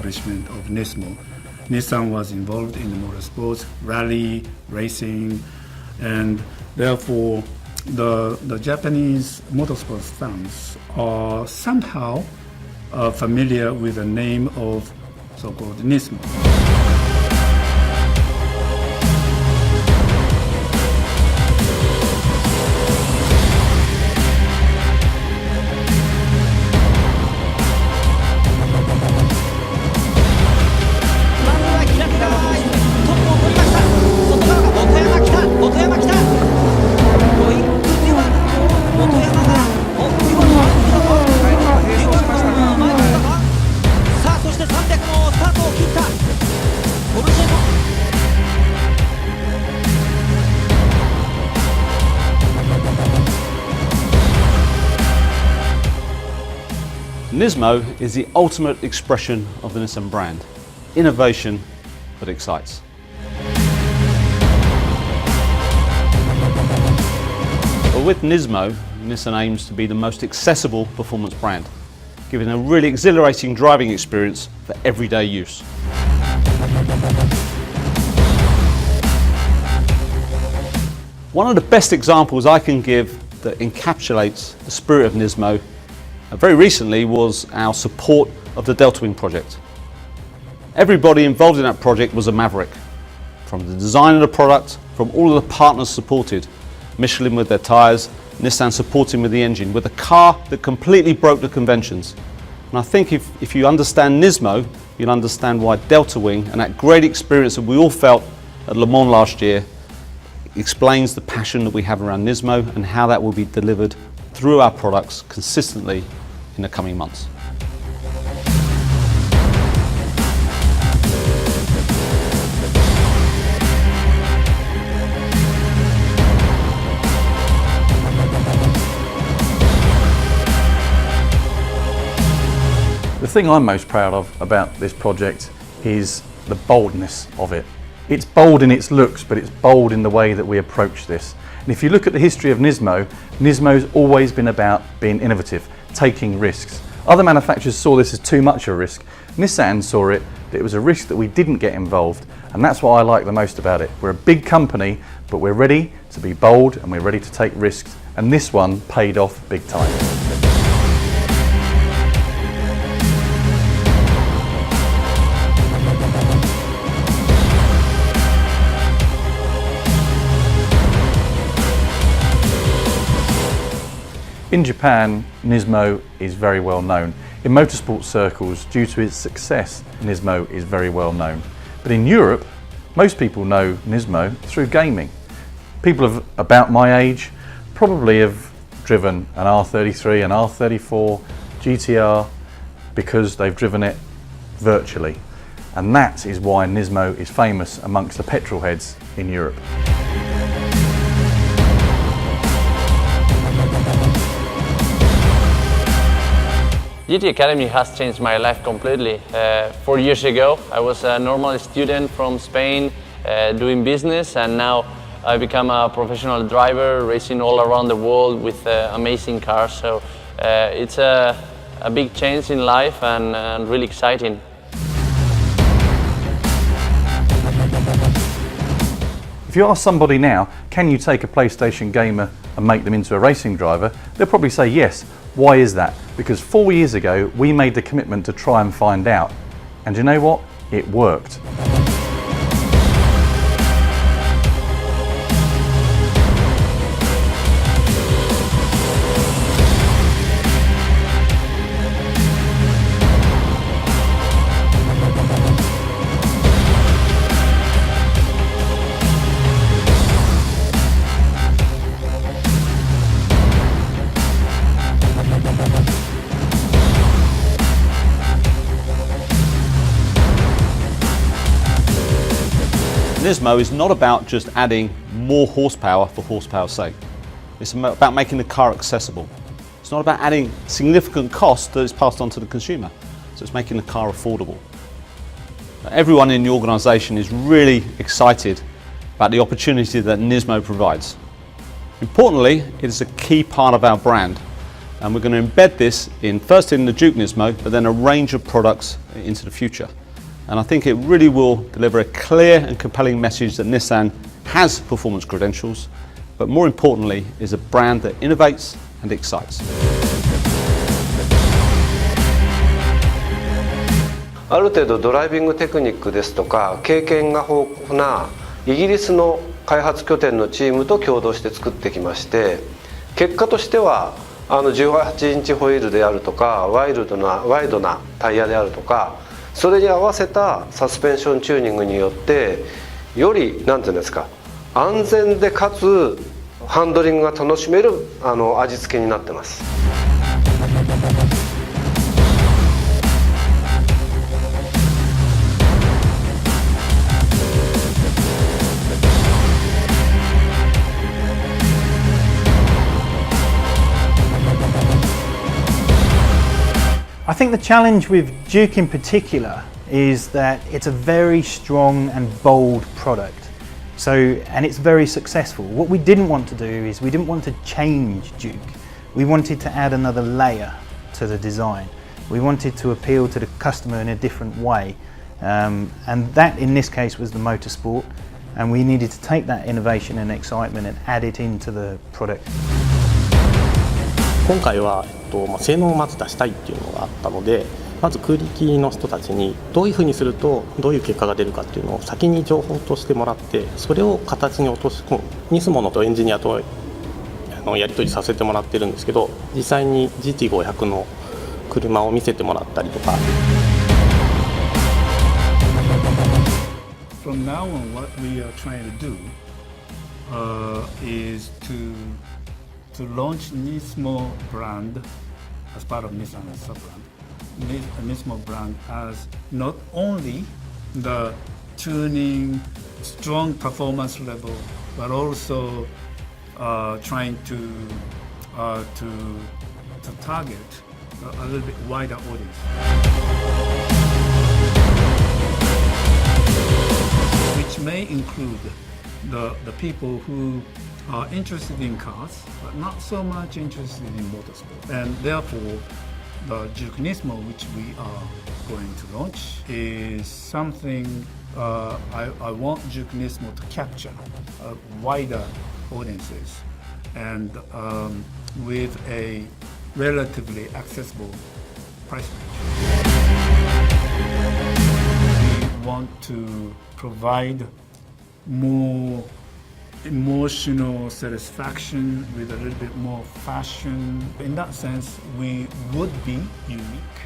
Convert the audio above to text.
establishment of Nismo, Nissan was involved in motorsports, rally, racing, and therefore the Japanese motorsports fans are somehow familiar with the name of so-called Nismo. Nismo is the ultimate expression of the Nissan brand. Innovation that excites. But with Nismo, Nissan aims to be the most accessible performance brand, giving a really exhilarating driving experience for everyday use. One of the best examples I can give that encapsulates the spirit of Nismo very recently was our support of the Delta Wing project. Everybody involved in that project was a maverick. From the design of the product, from all of the partners supported, Michelin with their tyres, Nissan supporting with the engine, with a car that completely broke the conventions. And I think if you understand Nismo, you'll understand why Delta Wing and that great experience that we all felt at Le Mans last year explains the passion that we have around Nismo and how that will be delivered through our products consistently in the coming months. The thing I'm most proud of about this project is the boldness of it. It's bold in its looks, but it's bold in the way that we approach this. And if you look at the history of Nismo, Nismo's always been about being innovative, taking risks. Other manufacturers saw this as too much of a risk. Nissan saw it, that it was a risk that we didn't get involved, and that's what I like the most about it. We're a big company, but we're ready to be bold and we're ready to take risks, and this one paid off big time. In Japan, Nismo is very well known. In motorsport circles, due to its success, Nismo is very well known. But in Europe, most people know Nismo through gaming. People of about my age probably have driven an R33, an R34, GTR, because they've driven it virtually. And that is why Nismo is famous amongst the petrol heads in Europe. GT Academy has changed my life completely. 4 years ago, I was a normal student from Spain doing business, and now I become a professional driver, racing all around the world with amazing cars. So it's a big change in life and really exciting. If you ask somebody now, can you take a PlayStation gamer and make them into a racing driver? They'll probably say yes. Why is that? Because 4 years ago, we made the commitment to try and find out. And you know what? It worked. Nismo is not about just adding more horsepower for horsepower's sake. It's about making the car accessible. It's not about adding significant cost that is passed on to the consumer. So it's making the car affordable. Everyone in the organisation is really excited about the opportunity that Nismo provides. Importantly, it is a key part of our brand, And we're going to embed this first in the Duke Nismo, but then a range of products into the future. And I think it really will deliver a clear and compelling message that Nissan has performance credentials, but more importantly is a brand that innovates and excites. ある程度ドライビングテクニックですとか経験が豊富なイギリスの開発拠点のチームと共同して作ってきまして、結果としては18インチホイールであるとかワイドなタイヤであるとか、それに合わせたサスペンションチューニングによってより何て言うんですか、安全でかつハンドリングが楽しめる味付けになってます。I think the challenge with Duke in particular is that it's a very strong and bold product. And it's very successful. What we didn't want to do is we didn't want to change Duke. We wanted to add another layer to the design. We wanted to appeal to the customer in a different way. And that in this case was the motorsport. And we needed to take that innovation and excitement and add it into the product. 今回は、性能をまず出したいっていうのがあったので、まず空力の人たちにどういうふうにするとどういう結果が出るかっていうのを先に情報としてもらって、それを形に落とし込む。ニスモのとエンジニアとやり取りさせてもらってるんですけど、実際に GT500 の車を見せてもらったりとか。From now on, what we are trying to do is to launch Nismo brand as part of Nissan sub-brand. Nismo brand as not only the tuning, strong performance level, but also trying to target a little bit wider audience, which may include the people who are interested in cars, but not so much interested in motorsport. And therefore, the Duke Nismo, which we are going to launch, is something I want Duke Nismo to capture wider audiences and with a relatively accessible price range. We want to provide more emotional satisfaction with a little bit more fashion. In that sense, we would be unique.